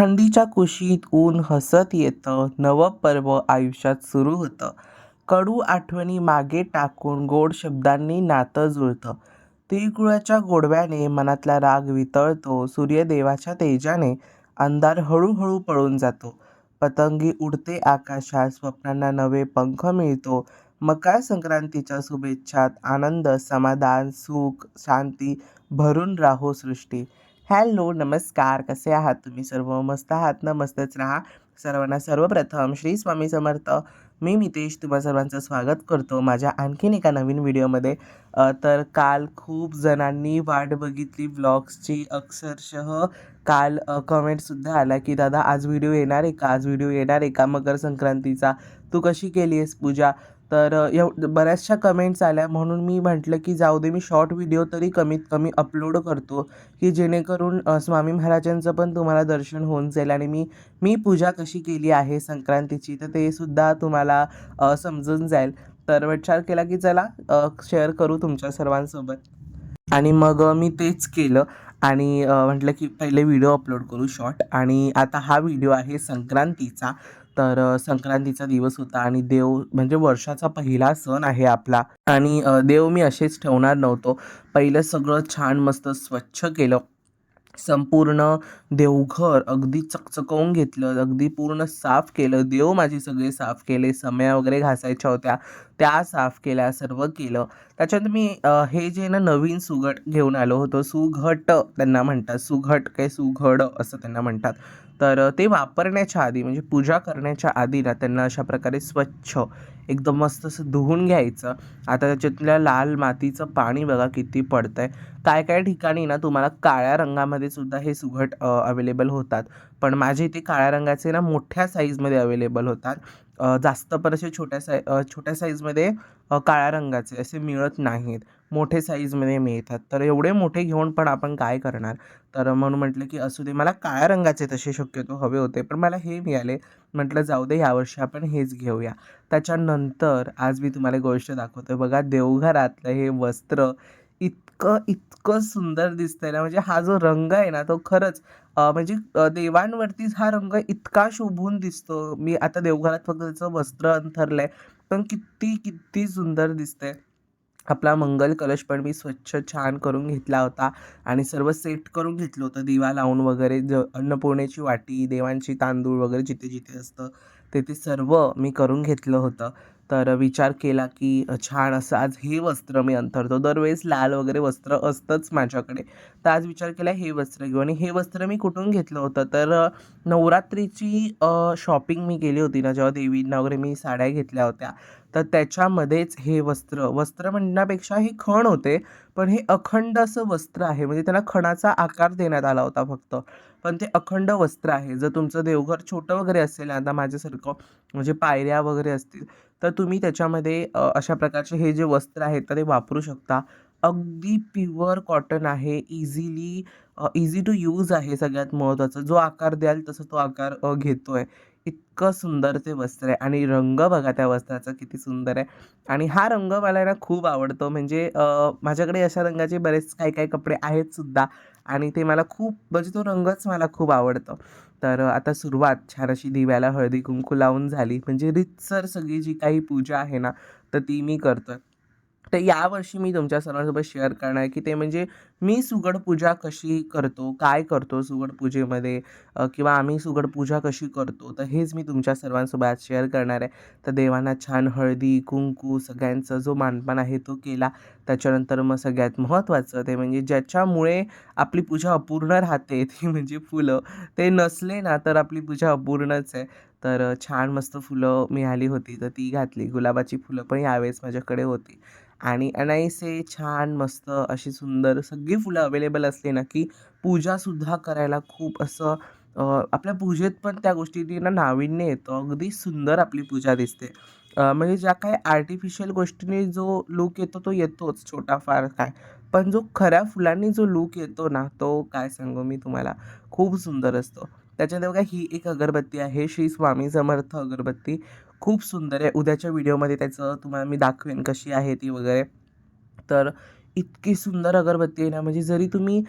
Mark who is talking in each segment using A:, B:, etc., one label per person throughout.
A: थंडीच्या कुशीत ऊन हसत येतं, नवं पर्व आयुष्यात सुरू होतं. कडू आठवणी मागे टाकून गोड शब्दांनी नातं जुळतं. तिळगुळाच्या गोडव्याने मनातला राग वितळतो. सूर्यदेवाच्या तेजाने अंधार हळूहळू पळून जातो. पतंगी उडते आकाशात, स्वप्नांना नवे पंख मिळतो. मकर संक्रांतीच्या शुभेच्छात आनंद, समाधान, सुख, शांती भरून राहो सृष्टी. हॅलो, नमस्कार. कसे आहात तुम्ही सर्व? मस्त आहात ना? मस्तच राहा. सर्वांना सर्वप्रथम श्री स्वामी समर्थ. मी मितेश तुम्हा सर्वांचं स्वागत करतो माझ्या आणखीन एका नवीन व्हिडिओमध्ये. तर काल खूप जणांनी वाट बघितली व्लॉग्सची. अक्षरशः काल कमेंटसुद्धा आला की दादा आज व्हिडिओ येणार आहे का? आज व्हिडिओ येणार आहे का मकर संक्रांतीचा? तू कशी केली आहेस पूजा? तर बऱ्याचशा कमेंट्स आल्या म्हणून मी म्हटलं की जाऊ दे, मी शॉर्ट व्हिडिओ तरी कमीत कमी अपलोड करतो की जेणेकरून स्वामी महाराजांचं पण तुम्हाला दर्शन होऊन जाईल आणि मी मी पूजा कशी केली आहे संक्रांतीची तर ते सुद्धा तुम्हाला समजून जाईल. तर विचार केला की चला शेअर करू तुमच्या सर्वांसोबत आणि मग मी तेच केलं आणि म्हटलं की पहिले व्हिडिओ अपलोड करू शॉर्ट. आणि आता हा व्हिडिओ आहे संक्रांतीचा. तर संक्रांतीचा दिवस होता आणि देव म्हणजे वर्षाचा पहिला सण आहे आपला. आणि देव मी असेच ठेवणार नव्हतो. पहिलं सगळं छान मस्त स्वच्छ केलं. संपूर्ण देवघर अगदी चकचकवून घेतलं, अगदी पूर्ण साफ केलं. देव माझे सगळे साफ केले, समया वगैरे घासायच्या होत्या त्या साफ केल्या, सर्व केलं. त्याच्यानंतर मी हे जे ना नवीन सुगट घेऊन आलो होतो. सुघट त्यांना म्हणतात, सुघट काय सुघड असं त्यांना म्हणतात. तर ते वापरण्याच्या आधी म्हणजे पूजा करण्याच्या आधी ना त्यांना अशा प्रकारे स्वच्छ एकदम मस्त असं धुवून घ्यायचं. आता त्याच्यातल्या लाल मातीचं पाणी बघा किती पडतंय. काय काय ठिकाणी ना तुम्हाला काळ्या रंगामध्ये सुद्धा हे सुघट अवेलेबल होतात. पण माझ्या इथे काळ्या रंगाचे ना मोठ्या साईजमध्ये अवेलेबल होतात. जास्त पण असे छोट्या साईजमध्ये काळ्या रंगाचे असे मिळत नाहीत. मोठे साईजमध्ये मिळतात. तर एवढे मोठे घेऊन पण आपण काय करणार? तर म्हणून म्हटलं की असू दे. मला काळ्या रंगाचे तसे शक्यतो हवे होते, पण मला हे मिळाले. म्हटलं जाऊ दे, यावर्षी आपण हेच घेऊया. त्याच्यानंतर आज मी तुम्हाला गोष्ट दाखवते. बघा देवघरातलं हे वस्त्र इतकं इतकं सुंदर दिसतंय ना, म्हणजे हा जो रंग आहे ना तो खरंच म्हणजे देवांवरतीच हा रंग इतका शोभून दिसतो. मी आता देवघरात फक्त त्याचं वस्त्र अंथरलंय, पण किती किती सुंदर दिसतंय. आपला मंगल कलश पण मी स्वच्छ छान करून घेतला होता आणि सर्व सेट करून घेतलं होतं. दिवा लावून वगैरे अन्नपूर्णेची वाटी, देवांची तांदूळ वगैरे जिथे जिथे असतं ते सर्व मी करून घेतलं होतं. तर विचार केला की छान असं आज हे वस्त्र मी अंथरतो. दरवेळेस लाल वगैरे वस्त्र असतंच माझ्याकडे. तर आज विचार केला हे वस्त्र घेऊ. आणि हे वस्त्र मी कुठून घेतलं होतं तर नवरात्रीची शॉपिंग मी केली होती ना, जेव्हा देवींना वगैरे मी साड्या घेतल्या होत्या. तर त्याच्यामध्येच हे वस्त्र म्हणण्यापेक्षा हे खण होते, पण हे अखंड असं वस्त्र आहे. म्हणजे त्याला खणाचा आकार देण्यात आला होता फक्त. पण ते अखंड वस्त्र आहे. जर तुमचं देवघर छोटं वगैरे असेल, आता माझ्यासारखं म्हणजे पायऱ्या वगैरे असतील, तर तुम्ही त्याच्यामध्ये अशा प्रकारचे हे जे वस्त्र आहेत तर ते वापरू शकता. अगदी प्युअर कॉटन आहे. इझी टू यूज आहे सगळ्यात महत्त्वाचं. जो आकार द्याल तसा तो आकार घेतोय. इतकं सुंदर ते वस्त्र आहे आणि रंग बघा त्या वस्त्राचा किती सुंदर आहे. आणि हा रंग मला ना खूप आवडतो. म्हणजे माझ्याकडे अशा रंगाचे बरेच काही कपडे आहेत सुद्धा आणि ते मला खूप म्हणजे तो रंगच मला खूप आवडतो. तर आता सुरुवात छान अशी दिव्याला हळदी-कुंकू लावून झाली. म्हणजे रीतसर सगळी जी काही पूजा आहे ना, तर ती मी करतोय. तर यावर्षी मी तुमच्या सर्वांसोबत शेअर करणार आहे की ते म्हणजे मी सुगड पूजा कशी करतो, काय करतो सुगड पूजेमध्ये, किंवा आम्ही सुगड पूजा कशी करतो. तर हेच मी तुमच्या सर्वांसोबत आज शेअर करणार आहे. तर देवांना छान हळदी, कुंकू सगळ्यांचा जो मानपान आहे तो केला. त्याच्यानंतर मग सगळ्यात महत्त्वाचं ते म्हणजे ज्याच्यामुळे आपली पूजा अपूर्ण राहते ती म्हणजे फुलं. ते नसले ना तर आपली पूजा अपूर्णच आहे. तर छान मस्त फुलं मिळाली होती तर ती घातली. गुलाबाची फुलं पण यावेळेस माझ्याकडे होती आणि अनाईसे छान मस्त अशी सुंदर सगळी फुलं अवेलेबल असली ना की पूजासुद्धा करायला खूप असं आपल्या पूजेत पण त्या गोष्टींनी ना नाविन्य येतं. अगदी सुंदर आपली पूजा दिसते. म्हणजे ज्या काही आर्टिफिशियल गोष्टींनी जो लूक येतो तो येतोच छोटाफार काय. पण जो खऱ्या फुलांनी जो लूक येतो ना, तो काय सांगू मी तुम्हाला, खूप सुंदर असतो. त्याच्यानंतर बघा ही एक अगरबत्ती आहे, श्री स्वामी समर्थ अगरबत्ती. खूप सुंदर आहे. उद्याच्या व्हिडिओमध्ये त्याचं तुम्हाला मी दाखवेन कशी आहे ती वगैरे. तर इतकी सुंदर अगरबत्ती आहे ना, म्हणजे जरी तुम्ही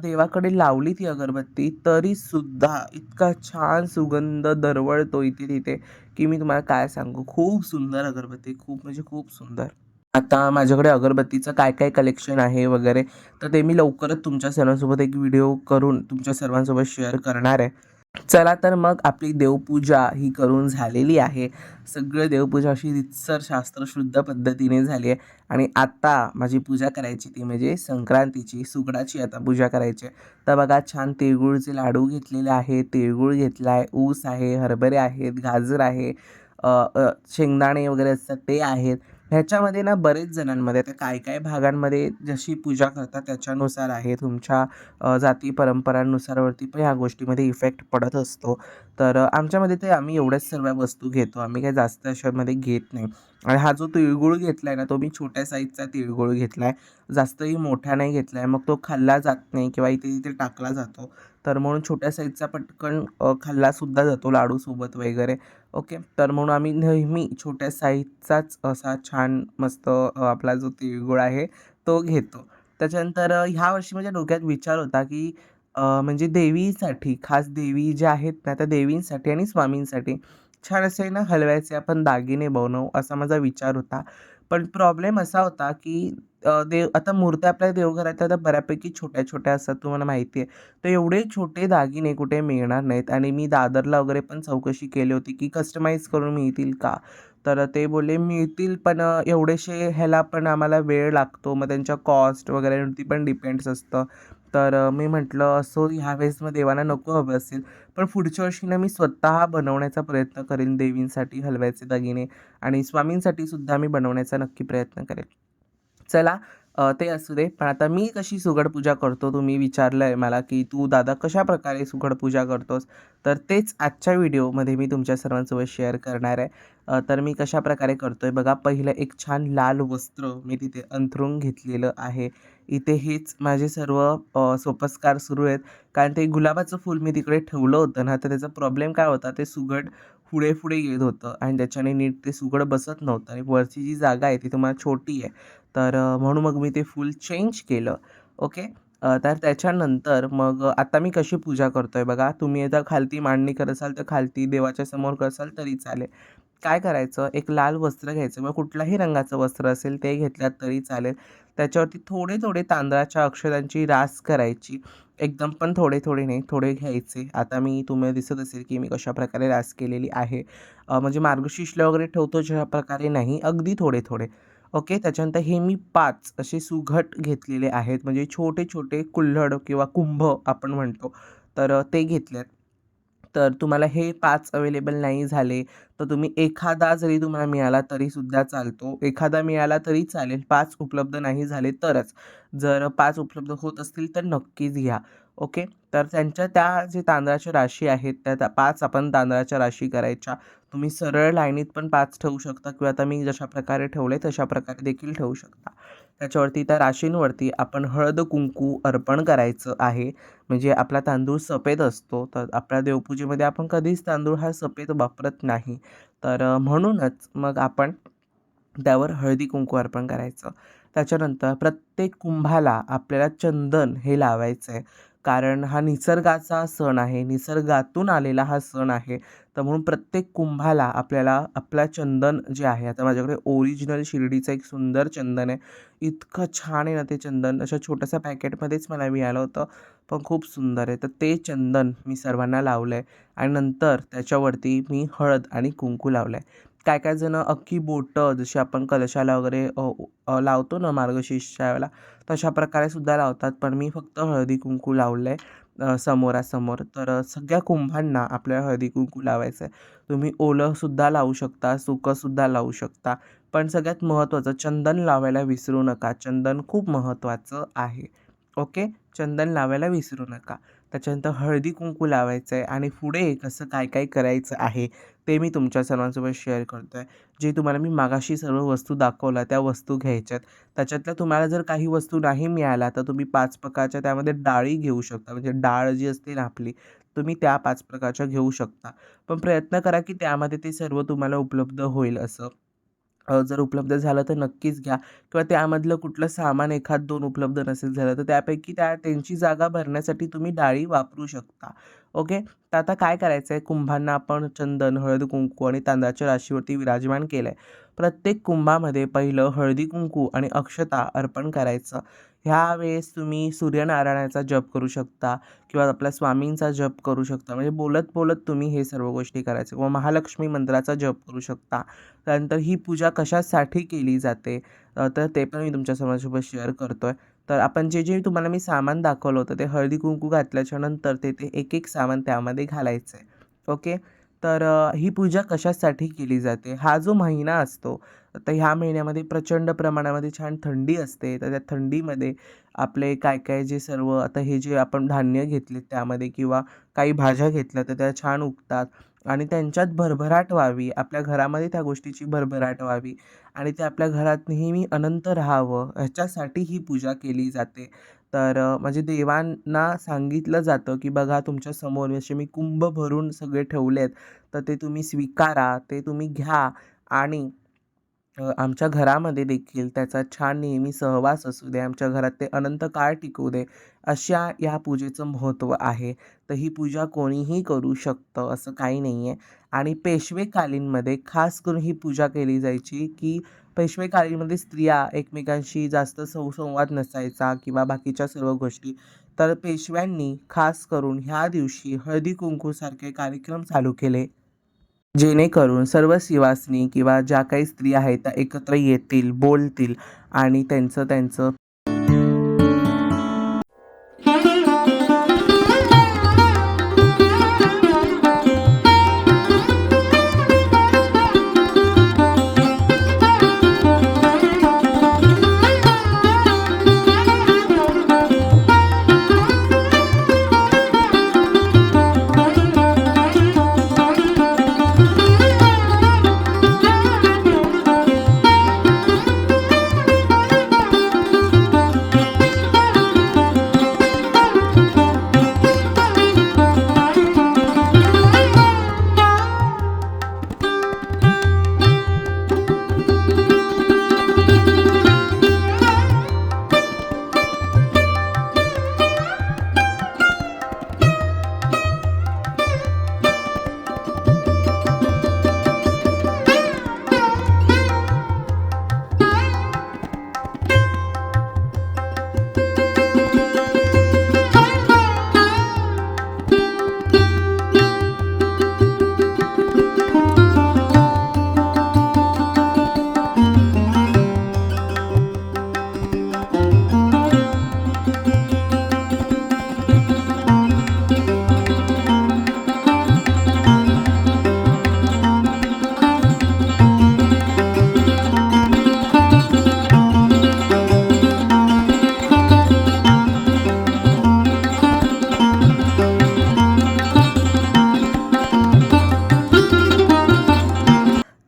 A: देवाकडे लावली ती अगरबत्ती तरीसुद्धा इतका छान सुगंध दरवळतो इथे-तिथे, की मी तुम्हाला काय सांगू. खूप सुंदर अगरबत्ती, खूप म्हणजे खूप सुंदर. आता माझ्याकडे अगरबत्तीचं काय-काय कलेक्शन आहे वगैरे, तर ते मी लवकरच तुमच्या सर्वांसोबत एक व्हिडिओ करून तुमच्या सर्वांसोबत शेअर करणार आहे. चला तर मग आपली देवपूजा ही करून झालेली आहे. सगळं देवपूजा अशी रीतसर शास्त्रशुद्ध पद्धतीने झाली आहे आणि आता माझी पूजा करायची ती म्हणजे संक्रांतीची, सुगडाची आता पूजा करायची आहे. तर बघा छान तिळगुळचे लाडू घेतलेले आहेत, तिळगुळ घेतला आहे, ऊस आहे, हरभरे आहेत, गाजर आहे, अ, अ, शेंगदाणे वगैरे असतात ते आहेत. ह्याच्यामध्ये ना बरेच जणांमध्ये आता काय-काय भागांमध्ये जशी पूजा करतात त्याच्यानुसार आहे. तुमच्या जाती परंपरांनुसारवरती पण ह्या गोष्टीमध्ये इफेक्ट पडत असतो. तर आमच्यामध्ये ते आम्ही एवढ्याच सर्व वस्तू घेतो. आम्ही काही जास्त अशामध्ये घेत नाही. आणि हा जो तिळगुळ घेतला आहे ना, तो मी छोट्या साईजचा तिळगुळ घेतला आहे. जास्तही मोठा नाही घेतला आहे. मग तो खाल्ला जात नाही किंवा इथे-तिथे टाकला जातो. तर म्हणून छोट्या साईजचा पटकन खाल्लासुद्धा जातो लाडूसोबत वगैरे. ओके. तर म्हणून आम्ही नेहमी छोट्या साईजचाच असा छान मस्त आपला जो तिळगुळ आहे तो घेतो. त्याच्यानंतर ह्या वर्षी माझ्या डोक्यात विचार होता, की म्हणजे देवीसाठी खास देवी ज्या आहेत ना, त्या देवींसाठी आणि स्वामींसाठी छान असे ना हलव्याचे आपण दागिने बनवू असा माझा विचार होता. पण प्रॉब्लेम असा होता, की आता मूर्त्या आपल्या देवघरात आता बऱ्यापैकी छोट्या-छोट्या असतात तुम्हाला माहिती आहे. तर एवढे छोटे दागिने कुठे मिळणार नाहीत आणि मी दादरला वगैरे पण चौकशी केली होती, की कस्टमाइज करून मिळतील का? तर ते बोलले मिळतील पण एवढेशे ह्याला पण आम्हाला वेळ लागतो. मग त्यांच्या कॉस्ट वगैरेवरती पण डिपेंड्स असतं. तर मी म्हटलं असो ह्यावेळेस मग देवाला नको हवं असेल. पण पुढच्या वर्षी ना मी स्वतः बनवण्याचा प्रयत्न करेन देवींसाठी हलव्याचे दागिने आणि स्वामींसाठी सुद्धा मी बनवण्याचा नक्की प्रयत्न करेन. चला ते असू दे. पण आता मी कशी सुगड पूजा करतो तुम्ही विचारलंय मला, की "तू दादा कशाप्रकारे सुगड पूजा करतोस?" तर तेच आजच्या व्हिडिओमध्ये मी तुमच्या सर्वांसोबत शेअर करणार आहे. तर मी कशाप्रकारे करतोय बघा. पहिलं एक छान लाल वस्त्र मी तिथे अंथरून घेतलेलं आहे. इथे हेच माझे सर्व सोपस्कार सुरू आहेत. कारण ते गुलाबाचं फूल मी तिकडे ठेवलं होतं ना, तर त्याचा प्रॉब्लेम काय होता ते सुगड पुढे-पुढे येत होतं आणि त्याच्याने नीट ते सुगड बसत नव्हतं आणि वरची जी जागा आहे ती तुम्हाला छोटी आहे. तर म्हणून मग मी ते फूल चेंज केलं. ओके. तर त्याच्यानंतर मग आता मी कशी पूजा करतोय बघा. तुम्ही आता खालती मांडणी करत असाल तर खालती देवाच्या समोर करसाल तरी चालेल. काय करायचं, एक लाल वस्त्र घ्यायचं किंवा कुठल्याही रंगाचं वस्त्र असेल ते घेतलात तरी चालेल. त्याच्यावरती थोडे-थोडे तांदळाच्या अक्षरांची रास करायची. एकदम पण थोडे-थोडे नाही, थोडे घ्यायचे. आता मी तुम्हाला दिसत असेल, की मी कशाप्रकारे रास केलेली आहे. म्हणजे मार्गशीर्षला वगैरे ठेवतो ज्या प्रकारे नाही, अगदी थोडे-थोडे. ओके. त्याच्यानंतर हे मी 5 असे सुघट घेतलेले आहेत. म्हणजे छोटे-छोटे कुल्हड किंवा कुंभ आपण म्हणतो. तर ते घेतलेत. तर तुम्हाला हे 5 अवेलेबल नाही झाले, तर तुम्ही एखादा जरी तुम्हाला मिळाला तरीसुद्धा चालतो. एखादा मिळाला तरी चालेल, 5 उपलब्ध नाही झाले तरच. जर 5 उपलब्ध होत असतील तर नक्कीच घ्या. ओके. तर त्यांच्या त्या जे तांदळाच्या राशी आहेत त्या 5 आपण तांदळाच्या राशी करायच्या. तुम्ही सरळ लाईनीत पण 5 ठेवू शकता किंवा आता मी जशा प्रकारे ठेवले तशा प्रकारे देखील ठेवू शकता. त्याच्यावरती त्या राशींवरती आपण हळद-कुंकू अर्पण करायचं आहे. म्हणजे आपला तांदूळ सफेद असतो, तर आपल्या देवपूजेमध्ये आपण कधीच तांदूळ हा सफेद वापरत नाही. तर म्हणूनच मग आपण त्यावर हळदी-कुंकू अर्पण करायचं. त्याच्यानंतर प्रत्येक कुंभाला आपल्याला चंदन हे लावायचं आहे. कारण हा निसर्गाचा सण आहे, निसर्गातून आलेला हा सण आहे. तर म्हणून प्रत्येक कुंभाला आपल्याला आपला चंदन जे आहे, आता माझ्याकडे ओरिजिनल शिर्डीचं एक सुंदर चंदन आहे. इतकं छान आहे ना ते चंदन, अशा छोट्याशा पॅकेटमध्येच मला मिळालं होतं, पण खूप सुंदर आहे. तर ते चंदन मी सर्वांना लावलं आहे आणि नंतर त्याच्यावरती मी हळद आणि कुंकू लावलं आहे. काय-काय जणं अख्खी बोटं जशी आपण कलशाला वगैरे लावतो ना मार्गशीर्षच्या वेळेला, तशा प्रकारे सुद्धा लावतात. पण मी फक्त हळदी-कुंकू लावलं आहे समोरासमोर. तर सगळ्या कुंभांना आपल्याला हळदी-कुंकू लावायचं आहे. तुम्ही ओलंसुद्धा लावू शकता, सुकंसुद्धा लावू शकता. पण सगळ्यात महत्त्वाचं चंदन लावायला विसरू नका. चंदन खूप महत्त्वाचं आहे. ओके. चंदन लावायला विसरू नका. त्याच्यानंतर हळदी-कुंकू लावायचं आहे आणि पुढे कसं काय-काय करायचं आहे, ते मी तुमच्या सर्वांसोबत शेअर करतो आहे. जे तुम्हाला मी मागाशी सर्व वस्तू दाखवल्या, त्या वस्तू घ्यायच्यात. त्याच्यातल्या तुम्हाला जर काही वस्तू नाही मिळाल्या, तर तुम्ही 5 प्रकारच्या त्यामध्ये डाळी घेऊ शकता. म्हणजे डाळ जी असते ना आपली, तुम्ही त्या 5 प्रकारच्या घेऊ शकता. पण प्रयत्न करा, की त्यामध्ये ते सर्व तुम्हाला उपलब्ध होईल असं. जर उपलब्ध झालं तर नक्कीच घ्या किंवा त्यामधलं कुठलं सामान एखाद 2 उपलब्ध नसेल झालं, तर त्यापैकी त्यांची जागा भरण्यासाठी तुम्ही डाळी वापरू शकता. ओके. तर आता काय करायचं आहे, कुंभांना आपण चंदन, हळद-कुंकू आणि तांदळाच्या राशीवरती विराजमान केलंय. प्रत्येक कुंभामध्ये पहिलं हळदी-कुंकू आणि अक्षता अर्पण करायचं. ह्यावेळेस तुम्ही सूर्यनारायणाचा जप करू शकता किंवा आपल्या स्वामींचा जप करू शकता. म्हणजे बोलत-बोलत तुम्ही हे सर्व गोष्टी करायच्या किंवा महालक्ष्मी मंत्राचा जप करू शकता. त्यानंतर ही पूजा कशासाठी केली जाते, तर ते पण मी तुमच्या समाजासोबत शेअर करतोय. तर आपण जे तुम्हाला मी सामान दाखवलं होतं, ते हळदी-कुंकू घातल्याच्यानंतर ते एक-एक सामान त्यामध्ये घालायचं आहे. ओके. तर ही पूजा कशासाठी केली जाते? हा जो महिना असतो, तर ह्या महिन्यामध्ये प्रचंड प्रमाणामध्ये छान थंडी असते. तर त्या थंडीमध्ये आपले काय-काय जे सर्व आता हे जे आपण धान्य घेतलेत त्यामध्ये किंवा काही भाज्या घेतल्या, तर त्या छान उगतात आणि त्यांच्यात भरभराट व्हावी, आपल्या घरामध्ये त्या गोष्टीची भरभराट व्हावी आणि ते आपल्या घरात नेहमी अनंत राहावं, ह्याच्यासाठी ही पूजा केली जाते. तर म्हणजे देवांना सांगितलं जातं, की बघा तुमच्यासमोर असे मी कुंभ भरून सगळे ठेवलेत, तर ते तुम्ही स्वीकारा, ते तुम्ही घ्या आणि आमच्या घरामध्ये देखील त्याचा छान नेहमी सहवास असू दे, आमच्या घरात ते अनंत काळ टिकू दे, अशा या पूजेचं महत्त्व आहे. तर ही पूजा कोणीही करू शकतं असं काही नाही आहे. आणि पेशवेकालीनमध्ये खास करून ही पूजा केली जायची, की पेशवेकालीनमध्ये स्त्रिया एकमेकांशी जास्त सुसंवाद नसायचा किंवा बाकीच्या सर्व गोष्टी. तर पेशव्यांनी खास करून ह्या दिवशी हळदी-कुंकूसारखे कार्यक्रम चालू केले. जेणेकरून सर्व सिवासनी किंवा ज्या काही स्त्रिया आहेत त्या एकत्र येतील, बोलतील आणि त्यांचं त्यांचं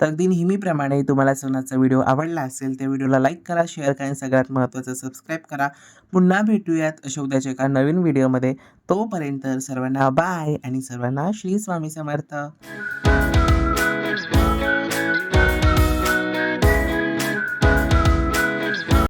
A: तर अगदी नेहमीप्रमाणे तुम्हाला सणाचा व्हिडिओ आवडला असेल, त्या व्हिडिओला लाईक करा, शेअर करा आणि सगळ्यात महत्त्वाचं सबस्क्राईब करा. पुन्हा भेटूयात अशा उद्याच्या एका नवीन व्हिडिओमध्ये. तोपर्यंत सर्वांना बाय आणि सर्वांना श्री स्वामी समर्थ.